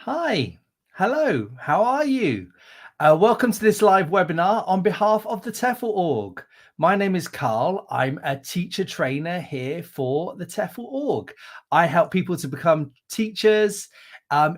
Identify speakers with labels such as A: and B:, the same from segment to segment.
A: Hi, hello, how are you? Welcome to this live webinar on behalf of the TEFL org. My name is Carl. I'm a teacher trainer here for the TEFL org. I help people to become teachers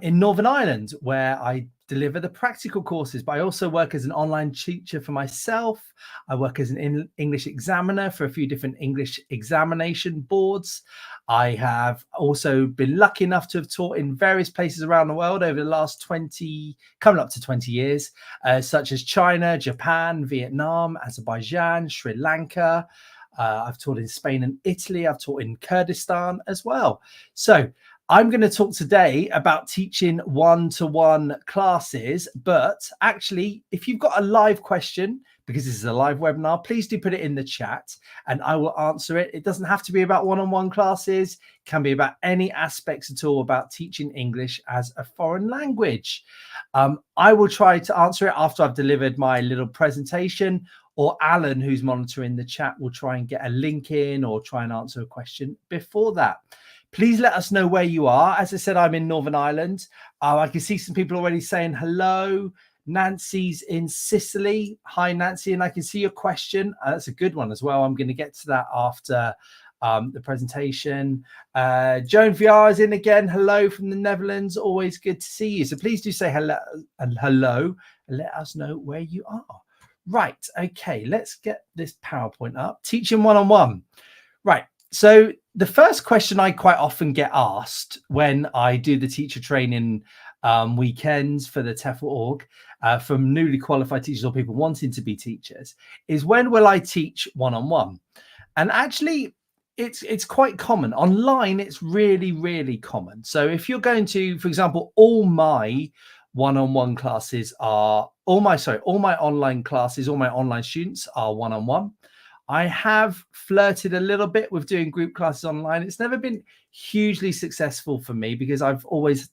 A: in Northern Ireland, where I deliver the practical courses, but I also work as an online teacher for myself. I work as an English examiner for a few different English examination boards. I have also been lucky enough to have taught in various places around the world over the last 20, coming up to 20 years, such as China, Japan, Vietnam, Azerbaijan, Sri Lanka. I've taught in Spain and Italy. I've taught in Kurdistan as well. So I'm going to talk today about teaching one-to-one classes, but actually, if you've got a live question, because this is a live webinar, please do put it in the chat and I will answer it. It doesn't have to be about one-on-one classes. It can be about any aspects at all about teaching English as a foreign language. I will try to answer it after I've delivered my little presentation, or Alan, who's monitoring the chat, will try and get a link in or try and answer a question before that. Please let us know where you are. As I said, I'm in Northern Ireland. I can see some people already saying hello. Nancy's in Sicily. Hi, Nancy. And I can see your question. That's a good one as well. I'm going to get to that after the presentation. Joan VR is in again. Hello from the Netherlands. Always good to see you. So please do say hello and let us know where you are. Right. Okay. Let's get this PowerPoint up. Teaching one-on-one. Right. So the first question I quite often get asked when I do the teacher training weekends for the TEFL org from newly qualified teachers or people wanting to be teachers is, when will I teach one-on-one? And actually, it's quite common. Online, it's really, really common. So if you're going to, for example, all my one-on-one classes are, all my online classes, all my online students are one-on-one. I have flirted a little bit with doing group classes online. It's never been hugely successful for me because I've always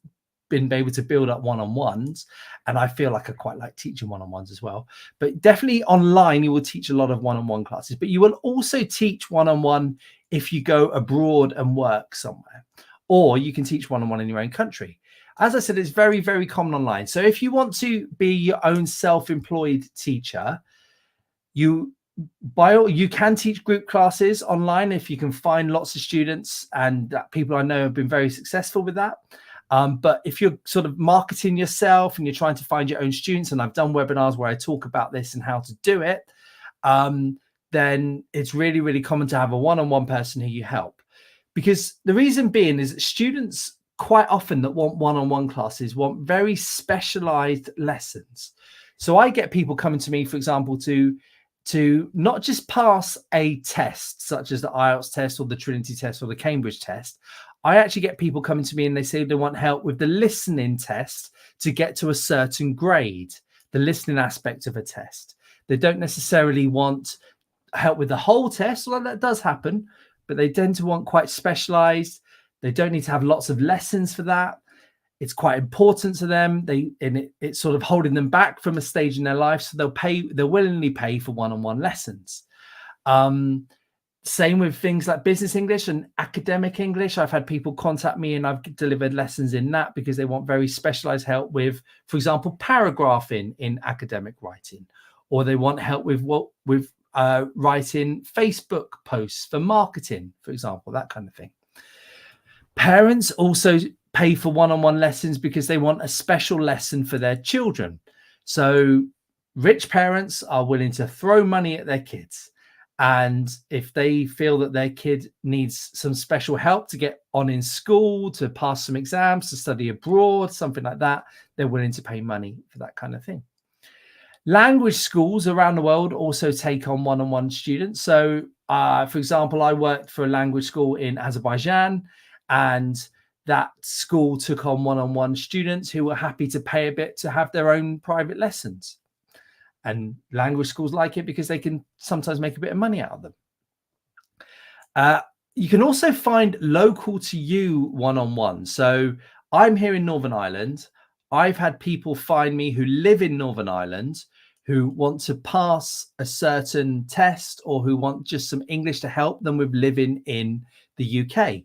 A: been able to build up one-on-ones, and I feel like I quite like teaching one-on-ones as well. But definitely online, you will teach a lot of one-on-one classes, but you will also teach one-on-one if you go abroad and work somewhere, or you can teach one-on-one in your own country. As I said, it's very, very common online. So if you want to be your own self-employed teacher, you can teach group classes online if you can find lots of students, and people I know have been very successful with that. But if you're sort of marketing yourself and you're trying to find your own students, and I've done webinars where I talk about this and how to do it, then it's really, really common to have a one-on-one person who you help. Because the reason being is that students quite often that want one-on-one classes want very specialized lessons. So I get people coming to me, for example, to not just pass a test such as the IELTS test or the Trinity test or the Cambridge test. I actually get people coming to me and they say they want help with the listening test to get to a certain grade, the listening aspect of a test. They don't necessarily want help with the whole test, although that does happen, but they tend to want quite specialized. They don't need to have lots of lessons for that. It's quite important to them. It's sort of holding them back from a stage in their life, so they'll willingly pay for one-on-one lessons. Same with things like business English and academic English. I've had people contact me and I've delivered lessons in that because they want very specialized help with, for example, paragraphing in academic writing, or they want help with writing Facebook posts for marketing, for example, that kind of thing. Parents also pay for one-on-one lessons because they want a special lesson for their children. So rich parents are willing to throw money at their kids. And if they feel that their kid needs some special help to get on in school, to pass some exams, to study abroad, something like that, they're willing to pay money for that kind of thing. Language schools around the world also take on one-on-one students. So, for example, I worked for a language school in Azerbaijan, and that school took on one-on-one students who were happy to pay a bit to have their own private lessons. And language schools like it because they can sometimes make a bit of money out of them. You can also find local to you one-on-one. So I'm here in Northern Ireland. I've had people find me who live in Northern Ireland who want to pass a certain test or who want just some English to help them with living in the UK.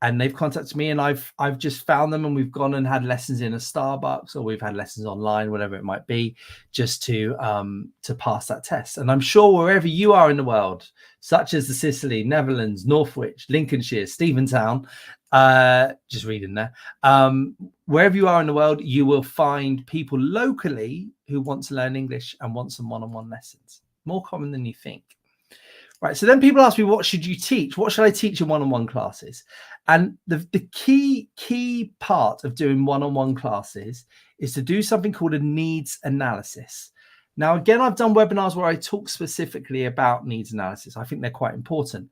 A: and they've contacted me, and I've just found them, and we've gone and had lessons in a Starbucks, or we've had lessons online, whatever it might be, just to pass that test. And I'm sure wherever you are in the world, such as the Sicily, Netherlands, Northwich, Lincolnshire, Steventown, just reading there, wherever you are in the world, you will find people locally who want to learn English and want some one-on-one lessons. More common than you think. Right, so then people ask me, what should you teach? What should I teach in one-on-one classes? And the key part of doing one-on-one classes is to do something called a needs analysis. Now, again, I've done webinars where I talk specifically about needs analysis. I think they're quite important.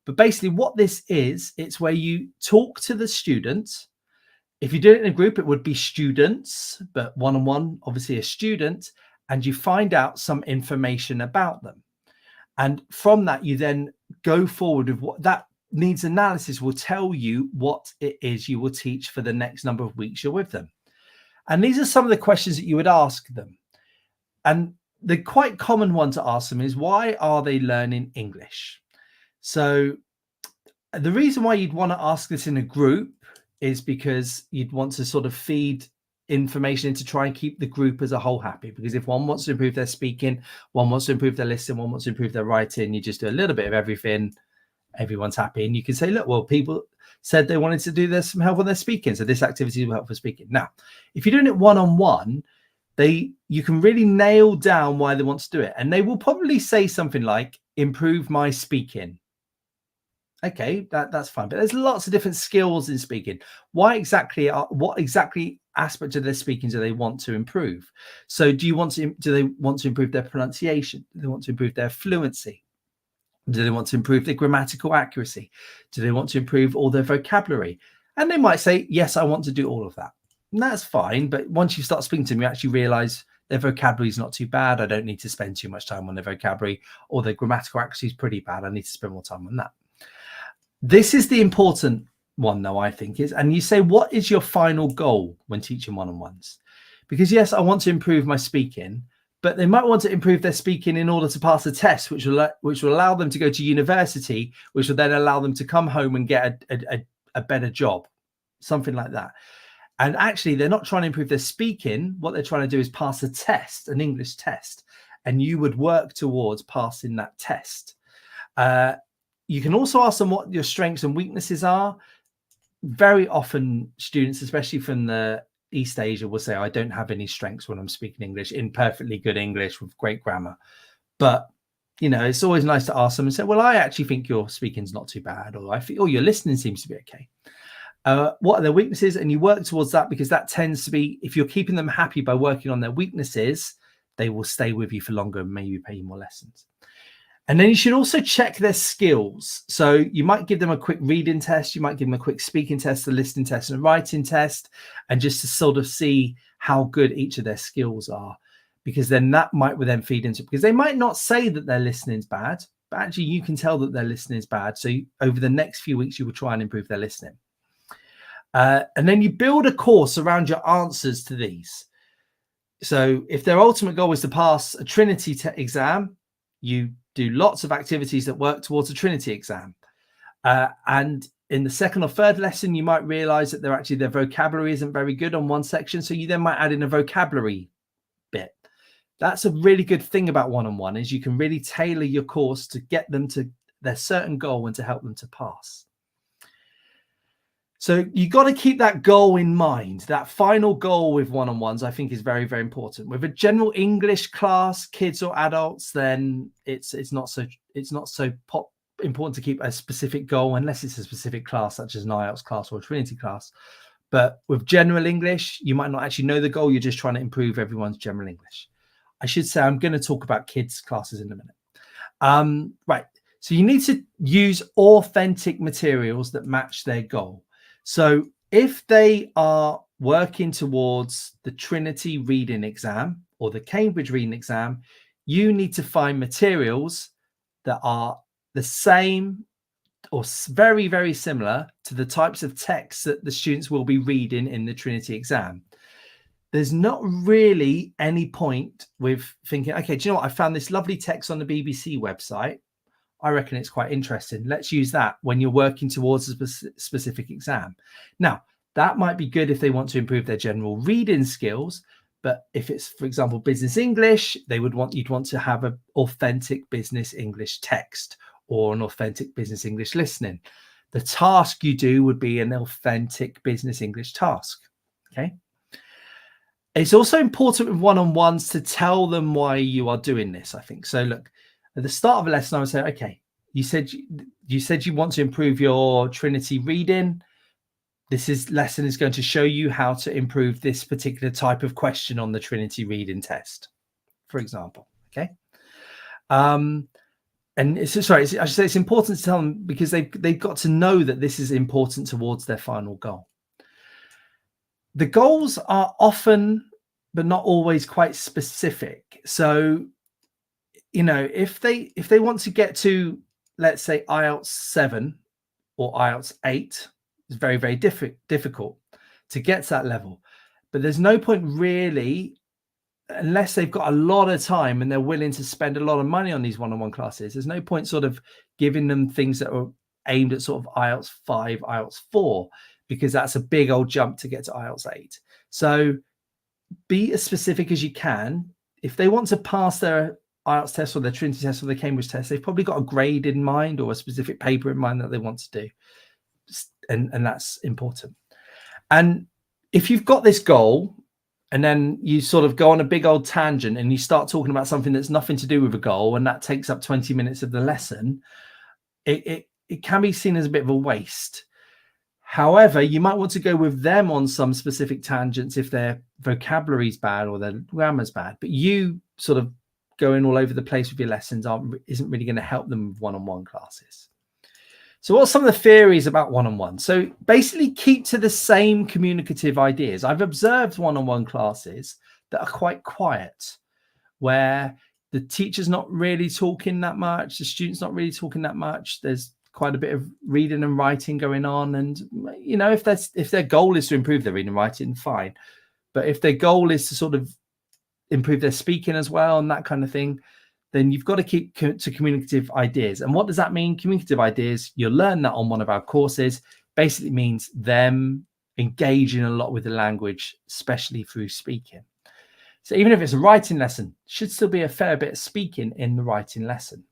A: But basically what this is, it's where you talk to the students. If you do it in a group, it would be students, but one-on-one, obviously a student, and you find out some information about them. And from that, you then go forward with what that needs analysis will tell you what it is you will teach for the next number of weeks you're with them. And these are some of the questions that you would ask them. And the quite common one to ask them is, why are they learning English? So the reason why you'd want to ask this in a group is because you'd want to sort of feed information in to try and keep the group as a whole happy. Because if one wants to improve their speaking, one wants to improve their listening, one wants to improve their writing, you just do a little bit of everything, everyone's happy. And you can say, look, well, people said they wanted to do this, some help with their speaking, so this activity will help for speaking. Now, if you're doing it one-on-one, you can really nail down why they want to do it. And they will probably say something like, improve my speaking. Okay, that's fine. But there's lots of different skills in speaking. What exactly aspect of their speaking do they want to improve? So do they want to improve their pronunciation? Do they want to improve their fluency? Do they want to improve their grammatical accuracy? Do they want to improve all their vocabulary? And they might say, yes, I want to do all of that. And that's fine. But once you start speaking to them, you actually realize their vocabulary is not too bad. I don't need to spend too much time on their vocabulary, or their grammatical accuracy is pretty bad. I need to spend more time on that. This is the important one, though, I think, is, and you say, what is your final goal when teaching one-on-ones? Because yes, I want to improve my speaking, but they might want to improve their speaking in order to pass a test, which will allow them to go to university, which will then allow them to come home and get a better job, something like that. And actually, they're not trying to improve their speaking. What they're trying to do is pass a test, an English test, and you would work towards passing that test. You can also ask them what your strengths and weaknesses are. Very often students, especially from the East Asia, will say, I don't have any strengths when I'm speaking English in perfectly good English with great grammar. But, you know, it's always nice to ask them and say, well, I actually think your speaking's not too bad, or I feel your listening seems to be okay. What are their weaknesses? And you work towards that, because that tends to be, if you're keeping them happy by working on their weaknesses, they will stay with you for longer and maybe pay you more lessons. And then you should also check their skills. So you might give them a quick reading test. You might give them a quick speaking test, a listening test, and a writing test, and just to sort of see how good each of their skills are, because then that might then feed into it. Because they might not say that their listening is bad, but actually you can tell that their listening is bad. So over the next few weeks, you will try and improve their listening. And then you build a course around your answers to these. So if their ultimate goal is to pass a Trinity exam, you do lots of activities that work towards a Trinity exam. And in the second or third lesson, you might realize that their vocabulary isn't very good on one section. So you then might add in a vocabulary bit. That's a really good thing about one-on-one, is you can really tailor your course to get them to their certain goal and to help them to pass. So you got to keep that goal in mind. That final goal with one-on-ones, I think, is very, very important. With a general English class, kids or adults, then it's not so important to keep a specific goal, unless it's a specific class, such as an IELTS class or a Trinity class. But with general English, you might not actually know the goal. You're just trying to improve everyone's general English. I should say I'm going to talk about kids' classes in a minute. Right. So you need to use authentic materials that match their goal. So if they are working towards the Trinity reading exam or the Cambridge reading exam, you need to find materials that are the same or very, very similar to the types of texts that the students will be reading in the Trinity exam. There's not really any point with thinking, okay, do you know what? I found this lovely text on the BBC website. I reckon it's quite interesting. Let's use that when you're working towards a specific exam. Now, that might be good if they want to improve their general reading skills. But if it's, for example, business English, you'd want to have an authentic business English text or an authentic business English listening. The task you do would be an authentic business English task. Okay. It's also important with one-on-ones to tell them why you are doing this, I think. So look, at the start of a lesson, I would say, okay, you said you want to improve your Trinity reading. This lesson is going to show you how to improve this particular type of question on the Trinity reading test, for example. Okay. And I should say it's important to tell them because they've got to know that this is important towards their final goal. The goals are often, but not always, quite specific. So, if they want to get to, let's say, IELTS 7 or IELTS 8, it's very, very difficult to get to that level. But there's no point really, unless they've got a lot of time and they're willing to spend a lot of money on these one-on-one classes, there's no point sort of giving them things that are aimed at sort of IELTS 5, IELTS 4, because that's a big old jump to get to IELTS 8. So be as specific as you can. If they want to pass their IELTS test or their Trinity test or their Cambridge test, they've probably got a grade in mind or a specific paper in mind that they want to do. And that's important. And if you've got this goal and then you sort of go on a big old tangent and you start talking about something that's nothing to do with a goal, and that takes up 20 minutes of the lesson, it can be seen as a bit of a waste. However, you might want to go with them on some specific tangents if their vocabulary is bad or their grammar's bad, but you sort of going all over the place with your lessons isn't really going to help them with one-on-one classes. So what are some of the theories about one-on-one? So basically keep to the same communicative ideas. I've observed one-on-one classes that are quite quiet, where the teacher's not really talking that much, the student's not really talking that much. There's quite a bit of reading and writing going on. And, if their goal is to improve their reading and writing, fine. But if their goal is to sort of improve their speaking as well and that kind of thing, then you've got to keep to communicative ideas. And what does that mean? Communicative ideas, you'll learn that on one of our courses. Basically means them engaging a lot with the language, especially through speaking. So even if it's a writing lesson, should still be a fair bit of speaking in the writing lesson.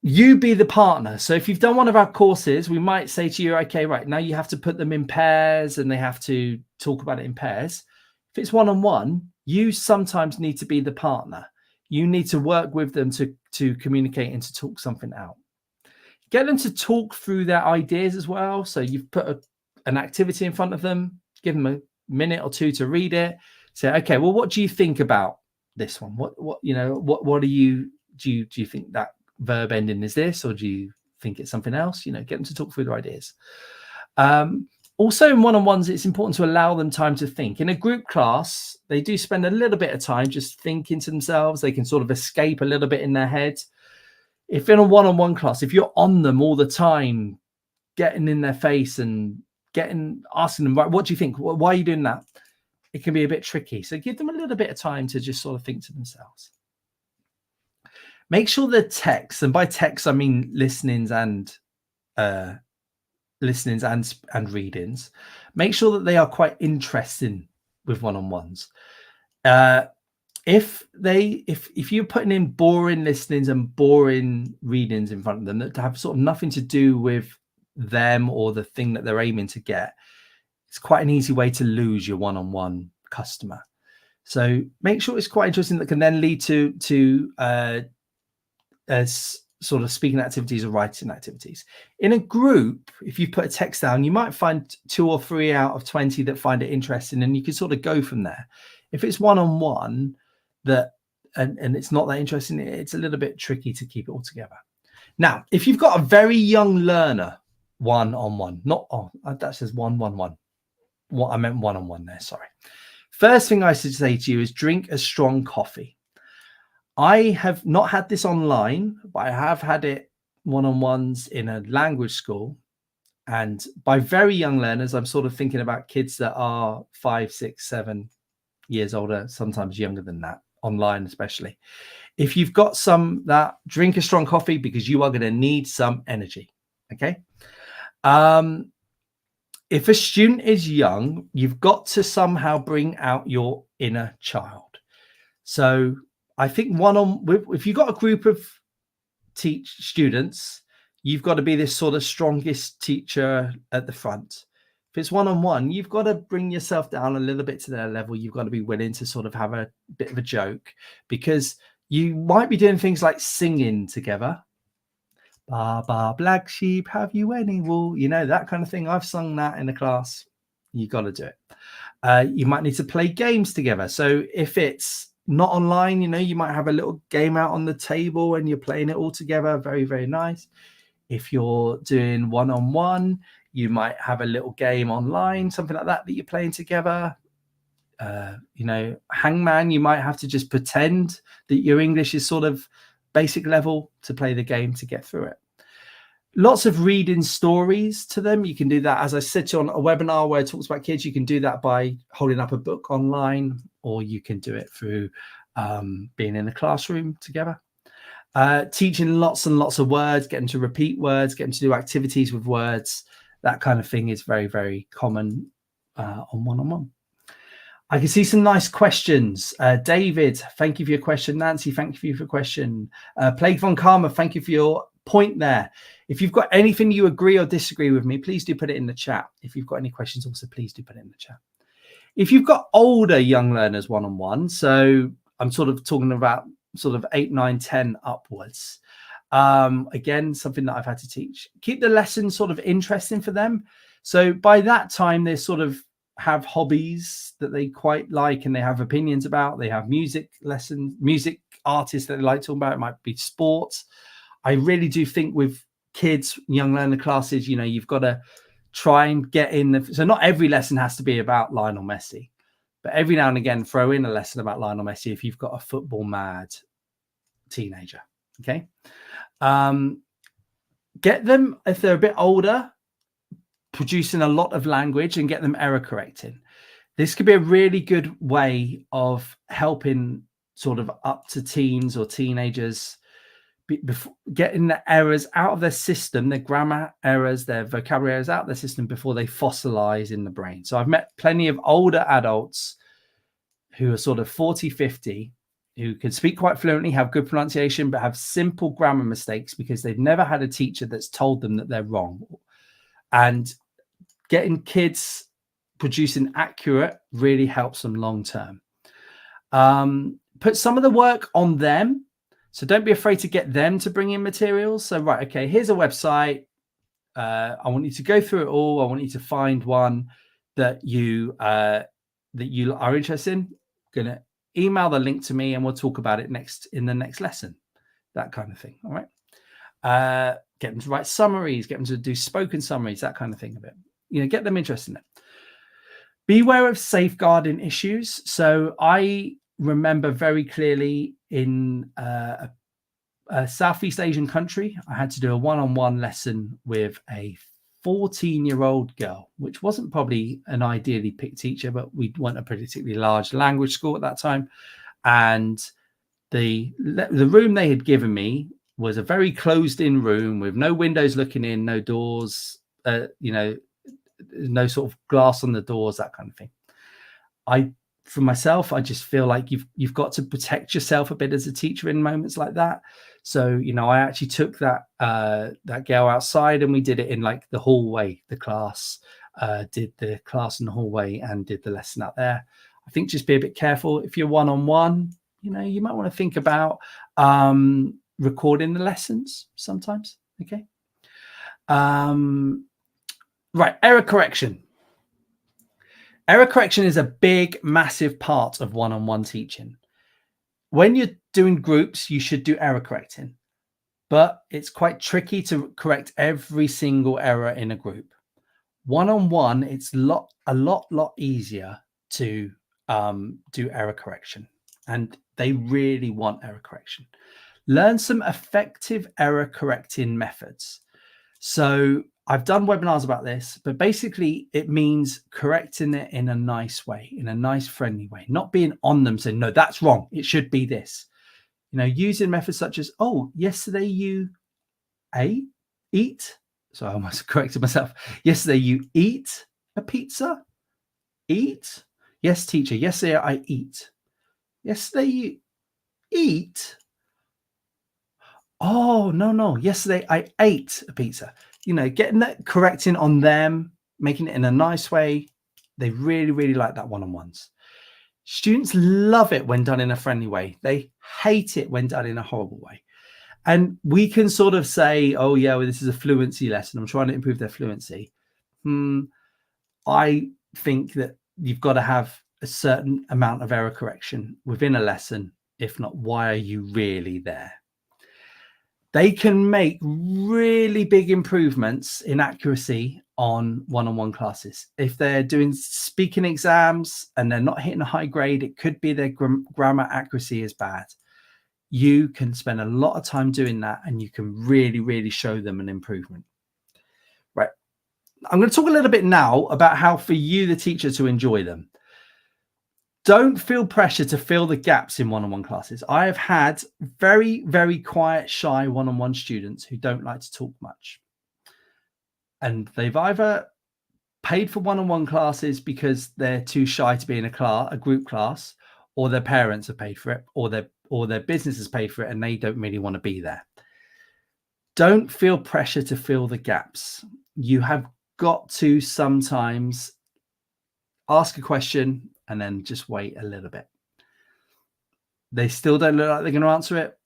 A: You be the partner. So if you've done one of our courses, we might say to you, okay, right, now you have to put them in pairs and they have to talk about it in pairs. If it's one-on-one, you sometimes need to be the partner. You need to work with them to communicate and to talk something out. Get them to talk through their ideas as well. So you've put an activity in front of them, give them a minute or two to read it. Say, okay, well, what do you think about this one? What do you think that verb ending is this, or do you think it's something else? Get them to talk through their ideas. Also in one-on-ones, it's important to allow them time to think. In a group class, they do spend a little bit of time just thinking to themselves. They can sort of escape a little bit in their head. If in a one-on-one class, if you're on them all the time, getting in their face and asking them, what do you think? Why are you doing that? It can be a bit tricky. So give them a little bit of time to just sort of think to themselves. Make sure the text, and by text I mean listenings and readings, make sure that they are quite interesting with one-on-ones. If you're putting in boring listenings and boring readings in front of them that have sort of nothing to do with them or the thing that they're aiming to get, it's quite an easy way to lose your one-on-one customer. So make sure it's quite interesting, that can then lead to sort of speaking activities or writing activities. In a group, if you put a text down, you might find 2 or 3 out of 20 that find it interesting, and you can sort of go from there. If it's one-on-one and it's not that interesting, it's a little bit tricky to keep it all together. Now, if you've got a very young learner, one-on-one, that says one-one-one. What I meant one-on-one there, sorry. First thing I should say to you is drink a strong coffee. I have not had this online, but I have had it one-on-ones in a language school. And by very young learners, I'm sort of thinking about kids that are 5, 6, 7 years older, sometimes younger than that, online especially. If you've got some that, drink a strong coffee because you are going to need some energy. Okay. If a student is young, you've got to somehow bring out your inner child. So I think if you've got a group of students, you've got to be this sort of strongest teacher at the front. If it's one-on-one, you've got to bring yourself down a little bit to their level. You've got to be willing to sort of have a bit of a joke, because you might be doing things like singing together. Ba ba black sheep, have you any wool? You know, that kind of thing. I've sung that in a class. You got to do it. You might need to play games together. So if it's not online, you know, you might have a little game out on the table and you're playing it all together. Very, very nice. If you're doing one-on-one, you might have a little game online, something like that you're playing together. You know, hangman, you might have to just pretend that your English is sort of basic level to play the game to get through it. Lots of reading stories to them. You can do that, as I said, on a webinar where it talks about kids. You can do that by holding up a book online, or you can do it through being in a classroom together. Teaching lots and lots of words, get them to repeat words, get them to do activities with words. That kind of thing is very, very common on one-on-one. I can see some nice questions. David, thank you for your question. Nancy, thank you for your question. Plague von Karma, thank you for your point there. If you've got anything you agree or disagree with me, please do put it in the chat. If you've got any questions, also please do put it in the chat. If you've got older young learners one-on-one, so I'm sort of talking about sort of 8, 9, 10 upwards. Again, something that I've had to teach. Keep the lesson sort of interesting for them. So by that time, they sort of have hobbies that they quite like and they have opinions about. They have music lessons, music artists that they like talking about. It might be sports. I really do think with kids, young learner classes, you know, you've got to try and get in. So not every lesson has to be about Lionel Messi, but every now and again, throw in a lesson about Lionel Messi if you've got a football mad teenager. Okay. Get them, if they're a bit older, producing a lot of language, and get them error correcting. This could be a really good way of helping sort of up to teens or teenagers getting the errors out of their system, their grammar errors, their vocabulary errors out of their system before they fossilize in the brain. So I've met plenty of older adults who are sort of 40, 50, who can speak quite fluently, have good pronunciation, but have simple grammar mistakes because they've never had a teacher that's told them that they're wrong. And getting kids producing accurate really helps them long term. Put some of the work on them. So don't be afraid to get them to bring in materials. So, right, okay, here's a website. I want you to go through it all. I want you to find one that you are interested in. Going to email the link to me and we'll talk about it in the next lesson. That kind of thing. All right. Get them to write summaries, get them to do spoken summaries, that kind of thing of it. You know, get them interested in it. Beware of safeguarding issues. So I remember very clearly in a Southeast Asian country, I had to do a one-on-one lesson with a 14-year-old girl, which wasn't probably an ideally picked teacher, but we weren't a particularly large language school at that time. And the room they had given me was a very closed-in room with no windows looking in, no doors, you know, no sort of glass on the doors, that kind of thing. For myself, I just feel like you've got to protect yourself a bit as a teacher in moments like that. So, you know, I actually took that girl outside and we did it in like the hallway, the class, did the class in the hallway and did the lesson out there. I think just be a bit careful. If you're one-on-one, you know, you might want to think about recording the lessons sometimes. Okay. Right. Error correction. Error correction is a big, massive part of one-on-one teaching. When you're doing groups, you should do error correcting, but it's quite tricky to correct every single error in a group. One-on-one, it's a lot easier to do error correction, and they really want error correction. Learn some effective error correcting methods. So I've done webinars about this, but basically it means correcting it in a nice way, in a nice, friendly way, not being on them saying, no, that's wrong. It should be this. using methods such as, oh, yesterday you eat. So I almost corrected myself. Yesterday you eat a pizza? Eat? Yes, teacher. Yesterday I eat. Yesterday you eat? Oh, no. Yesterday I ate a pizza. Getting that correcting on them, making it in a nice way. They really, really like that one-on-ones. Students love it when done in a friendly way. They hate it when done in a horrible way. And we can sort of say, oh, yeah, well, this is a fluency lesson. I'm trying to improve their fluency. I think that you've got to have a certain amount of error correction within a lesson. If not, why are you really there? They can make really big improvements in accuracy on one-on-one classes. If they're doing speaking exams and they're not hitting a high grade, it could be their grammar accuracy is bad. You can spend a lot of time doing that and you can really, really show them an improvement. Right. I'm going to talk a little bit now about how for you, the teacher, to enjoy them. Don't feel pressure to fill the gaps in one-on-one classes. I have had very, very quiet, shy one-on-one students who don't like to talk much. And they've either paid for one-on-one classes because they're too shy to be in a group class, or their parents have paid for it, or their business has paid for it and they don't really want to be there. Don't feel pressure to fill the gaps. You have got to sometimes ask a question and then just wait a little bit. They still don't look like they're going to answer it.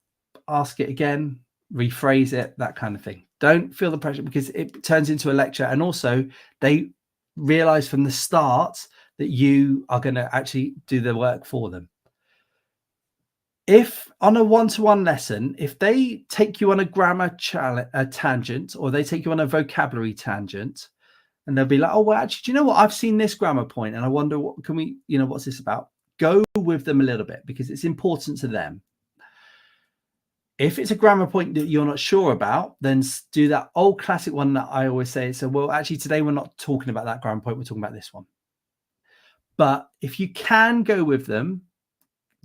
A: Ask it again, rephrase it, that kind of thing. Don't feel the pressure because it turns into a lecture. And also they realize from the start that you are going to actually do the work for them. If on a one-to-one lesson, if they take you on a grammar tangent, or they take you on a vocabulary tangent, and they'll be like, oh, well, actually, do you know what? I've seen this grammar point and I wonder what can we, what's this about? Go with them a little bit because it's important to them. If it's a grammar point that you're not sure about, then do that old classic one that I always say. So, well, actually, today we're not talking about that grammar point. We're talking about this one. But if you can go with them,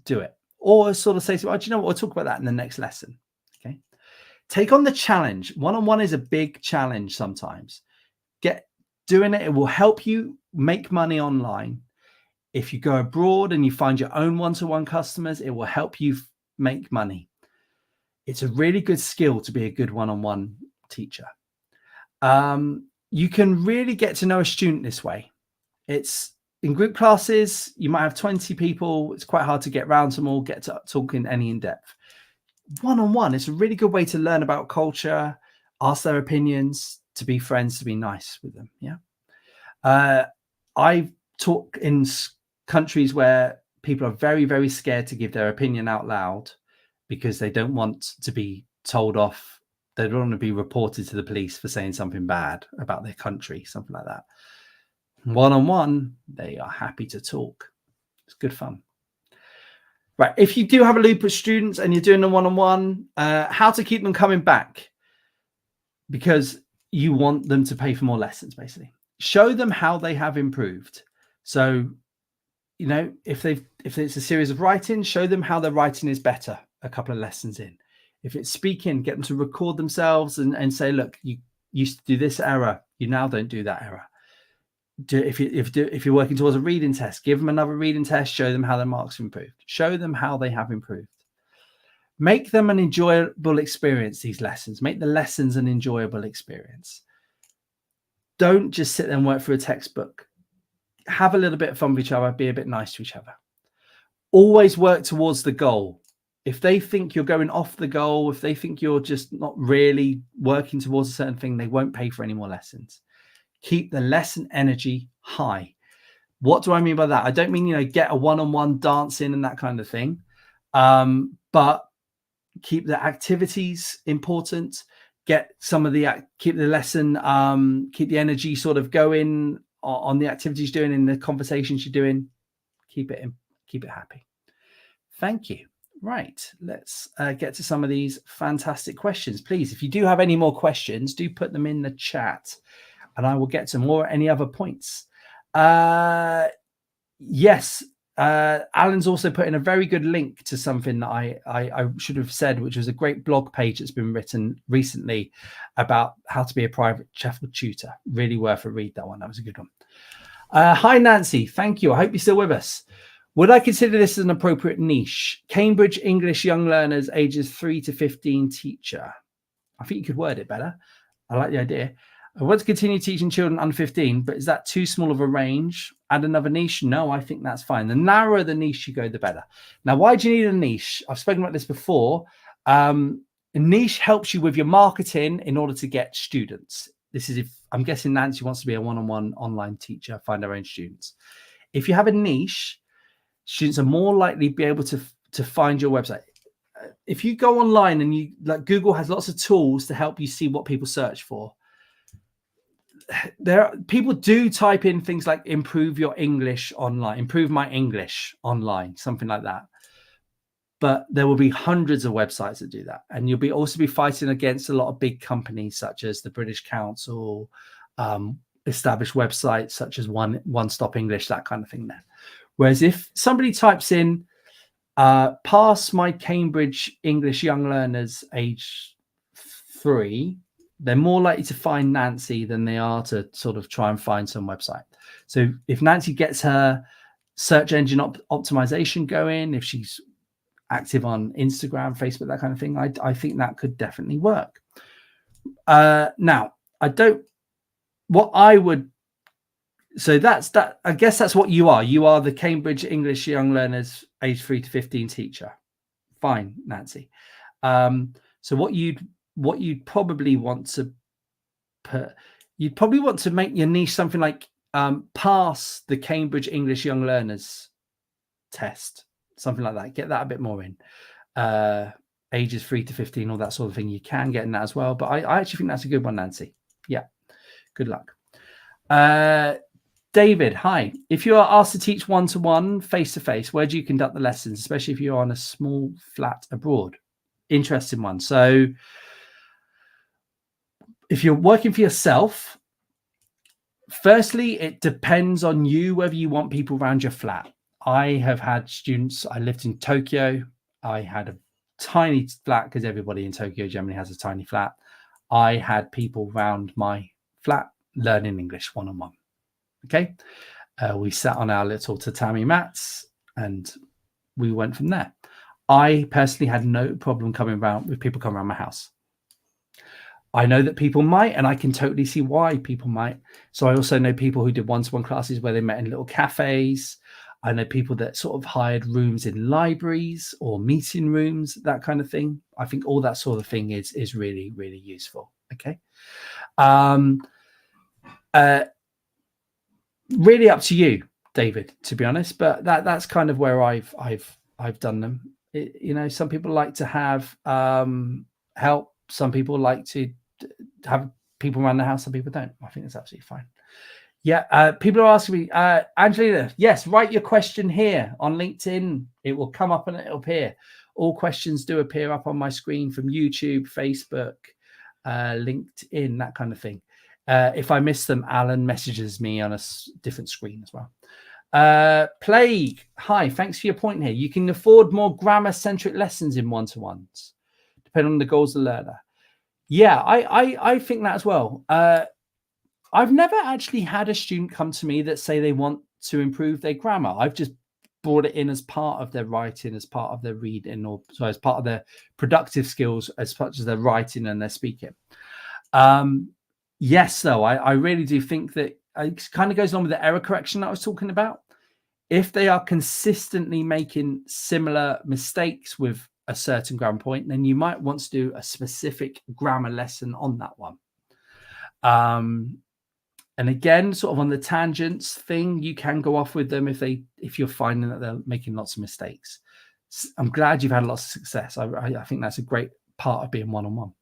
A: do it. Or sort of say, oh, do you know what? We'll talk about that in the next lesson. Okay. Take on the challenge. One-on-one is a big challenge sometimes. Doing it, it will help you make money online. If you go abroad and you find your own one-to-one customers, it will help you make money. It's a really good skill to be a good one-on-one teacher. You can really get to know a student this way. It's in group classes, you might have 20 people. It's quite hard to get around them all, get to talking any in depth. One-on-one, it's a really good way to learn about culture, ask their opinions, to be friends, to be nice with them. Yeah. I've taught in countries where people are very, very scared to give their opinion out loud because they don't want to be told off. They don't want to be reported to the police for saying something bad about their country, something like that. One-on-one, they are happy to talk. It's good fun. Right. If you do have a loop of students and you're doing a one-on-one, how to keep them coming back? Because you want them to pay for more lessons, basically. Show them how they have improved. So, if it's a series of writing, show them how their writing is better a couple of lessons in. If it's speaking, get them to record themselves and say, look, you used to do this error. You now don't do that error. If you're working towards a reading test, give them another reading test, show them how their marks have improved. Show them how they have improved. Make them an enjoyable experience, these lessons. Make the lessons an enjoyable experience. Don't just sit there and work through a textbook. Have a little bit of fun with each other. Be a bit nice to each other. Always work towards the goal. If they think you're going off the goal, if they think you're just not really working towards a certain thing, they won't pay for any more lessons. Keep the lesson energy high. What do I mean by that? I don't mean, get a one-on-one dancing and that kind of thing. But keep the activities important. Keep the lesson, keep the energy sort of going on the activities you're doing, in the conversations you're doing. Keep it happy. Thank you. Right, let's get to some of these fantastic questions. Please, if you do have any more questions, do put them in the chat and I will get to more. Any other points? Yes, Alan's also put in a very good link to something that I should have said, which was a great blog page that's been written recently about how to be a private TEFL tutor. Really worth a read, that one. That was a good one. Hi, Nancy. Thank you. I hope you're still with us. Would I consider this as an appropriate niche? Cambridge English young learners ages 3 to 15 teacher. I think you could word it better. I like the idea. I want to continue teaching children under 15, but is that too small of a range? Add another niche? No, I think that's fine. The narrower the niche you go, the better. Now, why do you need a niche? I've spoken about this before. A niche helps you with your marketing in order to get students. This is if I'm guessing Nancy wants to be a one-on-one online teacher, find her own students. If you have a niche, students are more likely to be able to find your website. If you go online and you like, Google has lots of tools to help you see what people search for. People do type in things like improve your English online, improve my English online, something like that. But there will be hundreds of websites that do that. And you'll also be fighting against a lot of big companies such as the British Council, established websites such as One Stop English, that kind of thing there. Whereas if somebody types in pass my Cambridge English young learners age 3, they're more likely to find Nancy than they are to sort of try and find some website. So if Nancy gets her search engine optimization going, if she's active on Instagram, Facebook, that kind of thing, I think that could definitely work. Now, so that's that. I guess that's what you are. You are the Cambridge English young learners age 3 to 15 teacher. Fine, Nancy. So what you'd probably want to make your niche something like pass the Cambridge English young learners test, something like that. Get that a bit more in. Ages 3 to 15, all that sort of thing. You can get in that as well. But I actually think that's a good one, Nancy. Yeah. Good luck. David, hi. If you are asked to teach one-to-one, face-to-face, where do you conduct the lessons, especially if you're on a small flat abroad? Interesting one. So if you're working for yourself, firstly, it depends on you whether you want people around your flat. I have had students, I lived in Tokyo. I had a tiny flat because everybody in Tokyo generally has a tiny flat. I had people around my flat learning English one-on-one. Okay. We sat on our little tatami mats and we went from there. I personally had no problem coming around with people coming around my house. I know that people might, and I can totally see why people might. So I also know people who did one-to-one classes where they met in little cafes. I know people that sort of hired rooms in libraries or meeting rooms, that kind of thing. I think all that sort of thing is really, really useful. Okay. Really up to you, David, to be honest, but that's kind of where I've done them. Some people like to have help. Some people like to have people around the house. Some people don't. I think that's absolutely fine. Yeah. People are asking me, Angelina, yes, write your question here on LinkedIn. It will come up and it'll appear. All questions do appear up on my screen from YouTube, Facebook, LinkedIn, that kind of thing. If I miss them, Alan messages me on a different screen as well. Plague, hi, thanks for your point here. You can afford more grammar-centric lessons in one-to-ones, depending on the goals of the learner. Yeah, I think that as well. I've never actually had a student come to me that say they want to improve their grammar. I've just brought it in as part of their writing, as part of their reading, or so as part of their productive skills, as much as their writing and their speaking. Yes, though, I really do think that it kind of goes on with the error correction that I was talking about. If they are consistently making similar mistakes with a certain grammar point, then you might want to do a specific grammar lesson on that one. And again, sort of on the tangents thing, you can go off with them if you're finding that they're making lots of mistakes. I'm glad you've had lots of success. I think that's a great part of being one-on-one.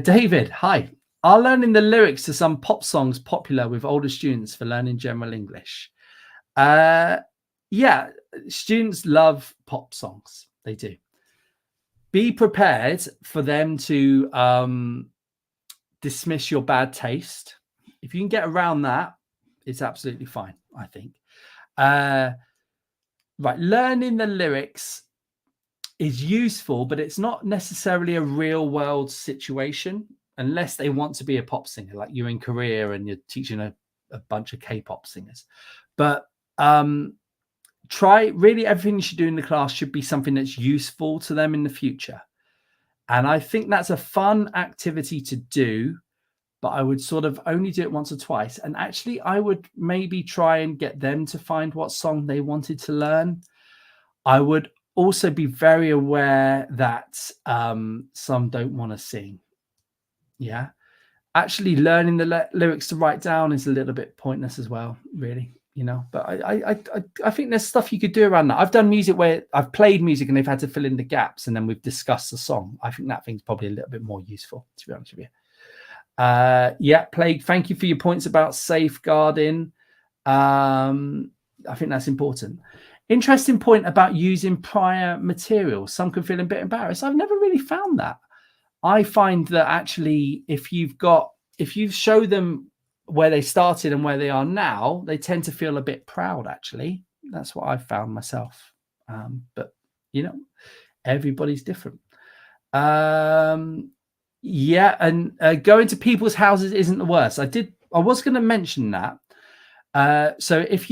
A: David, hi. Are learning the lyrics to some pop songs popular with older students for learning general English? Yeah, students love pop songs. They do. Be prepared for them to dismiss your bad taste. If you can get around that, it's absolutely fine, I think. right, learning the lyrics is useful, but it's not necessarily a real world situation unless they want to be a pop singer, like you're in Korea and you're teaching a bunch of K-pop singers. But try really everything you should do in the class should be something that's useful to them in the future. And I think that's a fun activity to do, but I would sort of only do it once or twice. And actually, I would maybe try and get them to find what song they wanted to learn. I would also be very aware that some don't want to sing. Yeah. Actually, learning the lyrics to write down is a little bit pointless as well, really. But I think there's stuff you could do around that. I've done music where I've played music and they've had to fill in the gaps, and then we've discussed the song. I think that thing's probably a little bit more useful, to be honest with you. Yeah, Plague, thank you for your points about safeguarding. I think that's important. Interesting point about using prior material. Some can feel a bit embarrassed. I've never really found that. I find that actually, if you show them where they started and where they are now, they tend to feel a bit proud, actually. That's what I've found myself. But, everybody's different. Yeah, and going to people's houses isn't the worst. I was going to mention that. So if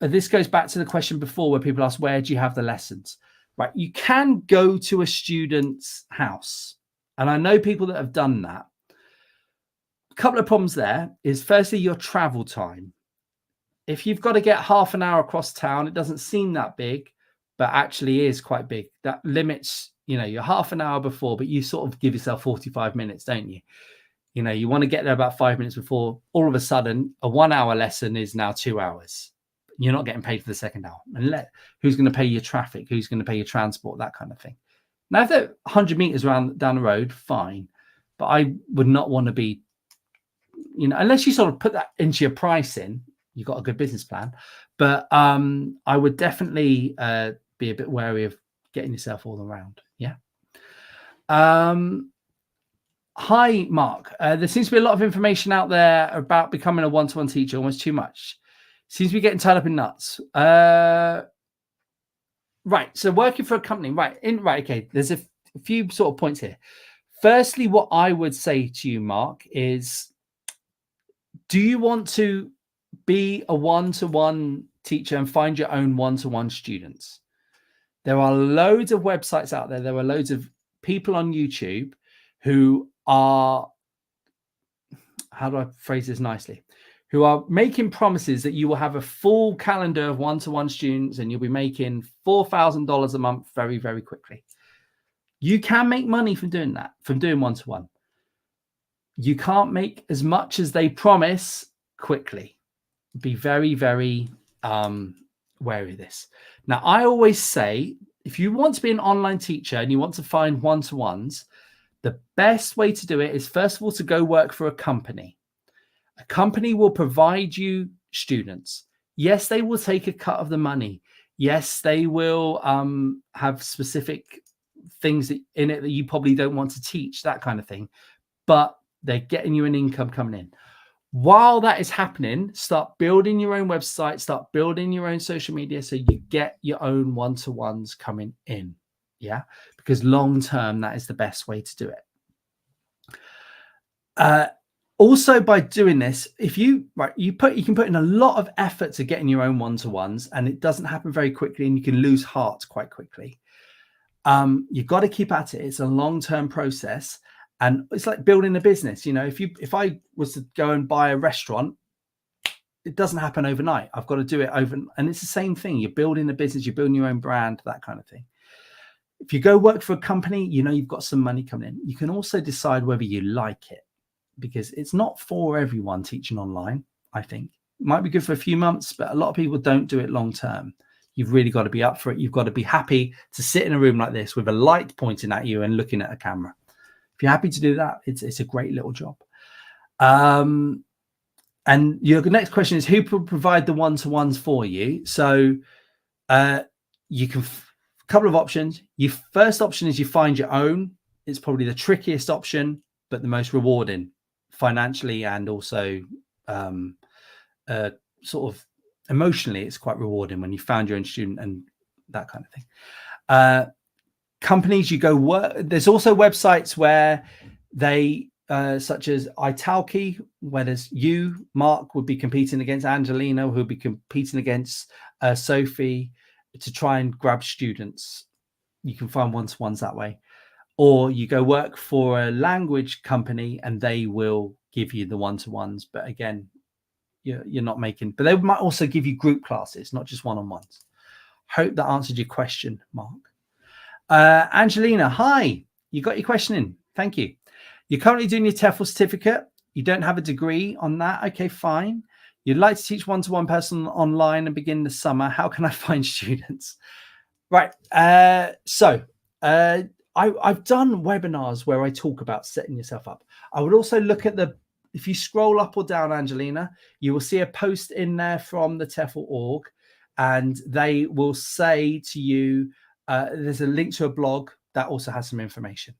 A: this goes back to the question before where people ask, where do you have the lessons? Right, you can go to a student's house. And I know people that have done that. A couple of problems there is, firstly, your travel time. If you've got to get half an hour across town, it doesn't seem that big, but actually is quite big. That limits, you're half an hour before, but you sort of give yourself 45 minutes, don't you? You want to get there about 5 minutes before. All of a sudden, a 1 hour lesson is now 2 hours. You're not getting paid for the second hour. And who's going to pay your traffic? Who's going to pay your transport? That kind of thing. Now, if they're 100 meters down the road, fine. But I would not want to be, unless you sort of put that into your pricing, you've got a good business plan. But I would definitely be a bit wary of getting yourself all around. Yeah. Hi, Mark. There seems to be a lot of information out there about becoming a one-to-one teacher, almost too much. Seems to be getting tied up in nuts. Right. So working for a company, right. Okay. There's a few sort of points here. Firstly, what I would say to you, Mark, is, do you want to be a one-to-one teacher and find your own one-to-one students? There are loads of websites out there. There are loads of people on YouTube who are, how do I phrase this nicely? Who are making promises that you will have a full calendar of one-to-one students and you'll be making $4,000 a month very, very quickly. You can make money from doing that, from doing one-to-one. You can't make as much as they promise quickly. Be very, very wary of this. Now, I always say, if you want to be an online teacher and you want to find one-to-ones, the best way to do it is, first of all, to go work for a company. A company will provide you students. Yes, they will take a cut of the money. Yes, they will have specific things in it that you probably don't want to teach, that kind of thing. But they're getting you an income coming in. While that is happening, start building your own website, start building your own social media so you get your own one-to-ones coming in. Yeah, because long-term, that is the best way to do it. Also, by doing this, if you can put in a lot of effort to getting your own one-to-ones, and it doesn't happen very quickly, and you can lose heart quite quickly. You've got to keep at it. It's a long-term process, and it's like building a business. If I was to go and buy a restaurant, it doesn't happen overnight. I've got to do it over, and it's the same thing. You're building a business, you're building your own brand, that kind of thing. If you go work for a company, you've got some money coming in. You can also decide whether you like it, because it's not for everyone teaching online. I think it might be good for a few months, but a lot of people don't do it long term. You've really got to be up for it. You've got to be happy to sit in a room like this with a light pointing at you and looking at a camera. If you're happy to do that, it's a great little job. And your next question is, who will provide the one-to-ones for you? So you can, a couple of options. Your first option is you find your own. It's probably the trickiest option, but the most rewarding financially, and also sort of emotionally, it's quite rewarding when you found your own student and that kind of thing. Companies you go work. There's also websites where they, such as Italki, where there's you, Mark, would be competing against Angelina, who would be competing against Sophie to try and grab students. You can find one-to-ones that way. Or you go work for a language company and they will give you the one-to-ones. But again, you're not making, but they might also give you group classes, not just one-on-ones. Hope that answered your question, Mark. Angelina, hi. You got your question in. Thank you. You're currently doing your TEFL certificate. You don't have a degree on that. Okay, fine. You'd like to teach one-to-one person online and begin the summer. How can I find students? Right. So I've done webinars where I talk about setting yourself up. I would also look at if you scroll up or down, Angelina, you will see a post in there from the TEFL org, and they will say to you, there's a link to a blog that also has some information.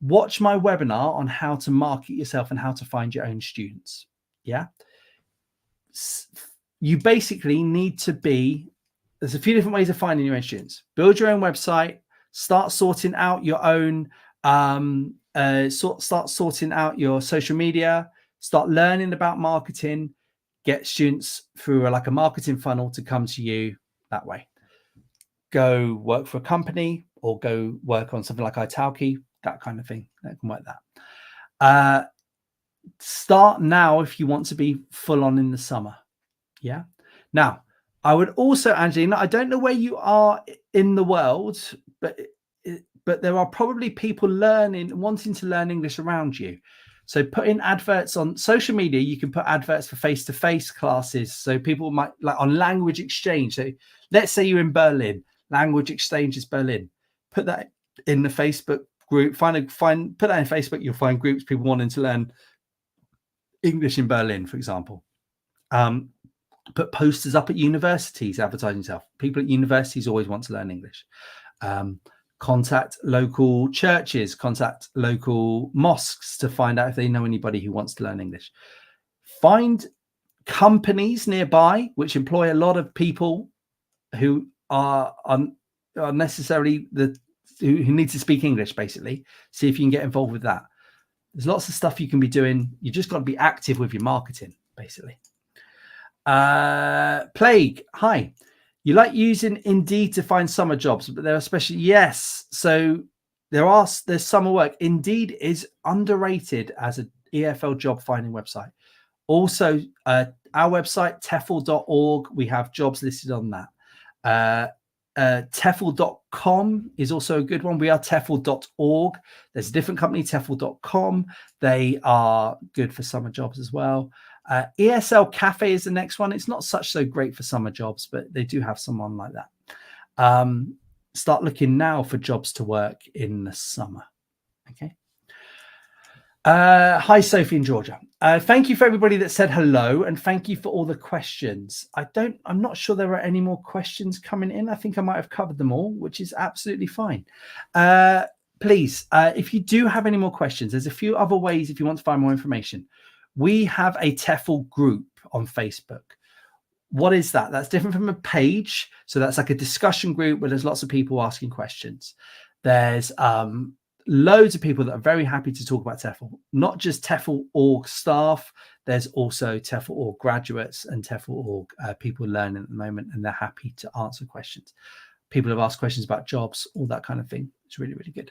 A: Watch my webinar on how to market yourself and how to find your own students. Yeah. You basically need to there's a few different ways of finding your own students. Build your own website, start sorting out your own, start sorting out your social media, start learning about marketing, get students through like a marketing funnel to come to you that way. Go work for a company or go work on something like Italki, that kind of thing. That can work that. Start now if you want to be full on in the summer. Yeah. Now, I would also, Angelina, I don't know where you are in the world, but there are probably people wanting to learn English around you. So put in adverts on social media. You can put adverts for face-to-face classes. So people might, like on language exchange. So let's say you're in Berlin, language exchange is Berlin. Put that in the Facebook group. Put that in Facebook. You'll find groups, people wanting to learn English in Berlin, for example. Put posters up at universities advertising yourself. People at universities always want to learn English. Contact local churches, contact local mosques to find out if they know anybody who wants to learn English. Find companies nearby which employ a lot of people who are necessarily who need to speak English, basically. See if you can get involved with that. There's lots of stuff you can be doing. You just got to be active with your marketing, basically. Plague, hi. You like using Indeed to find summer jobs, but there are especially, yes. So there's summer work. Indeed is underrated as an EFL job finding website. Also, our website, TEFL.org, we have jobs listed on that. TEFL.com is also a good one. We are TEFL.org. There's a different company, TEFL.com. They are good for summer jobs as well. ESL Cafe is the next one. It's not so great for summer jobs, but they do have someone like that. Start looking now for jobs to work in the summer. Okay. Hi, Sophie in Georgia. Thank you for everybody that said hello, and thank you for all the questions. I'm not sure there are any more questions coming in. I think I might have covered them all, which is absolutely fine. Please, if you do have any more questions, there's a few other ways if you want to find more information. We have a TEFL group on Facebook. What is that? That's different from a page. So that's like a discussion group where there's lots of people asking questions. There's loads of people that are very happy to talk about TEFL, not just TEFL org staff. There's also TEFL org graduates and TEFL org people learning at the moment, and they're happy to answer questions. People have asked questions about jobs, all that kind of thing. It's really, really good.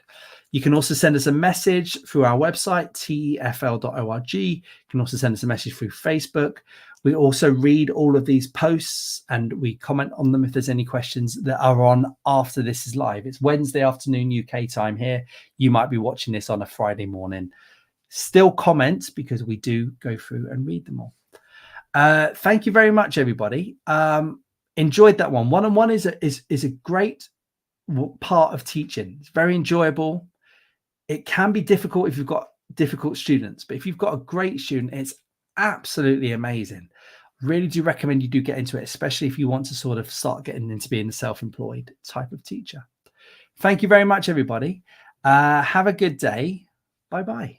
A: You can also send us a message through our website, tefl.org. You can also send us a message through Facebook. We also read all of these posts and we comment on them if there's any questions that are on after this is live. It's Wednesday afternoon UK time here. You might be watching this on a Friday morning. Still comment because we do go through and read them all. Thank you very much, everybody. Enjoyed that one. One-on-one is a great part of teaching. It's very enjoyable. It can be difficult if you've got difficult students, but if you've got a great student, it's absolutely amazing. Really do recommend you do get into it, especially if you want to sort of start getting into being a self-employed type of teacher. Thank you very much, everybody. Have a good day. Bye-bye.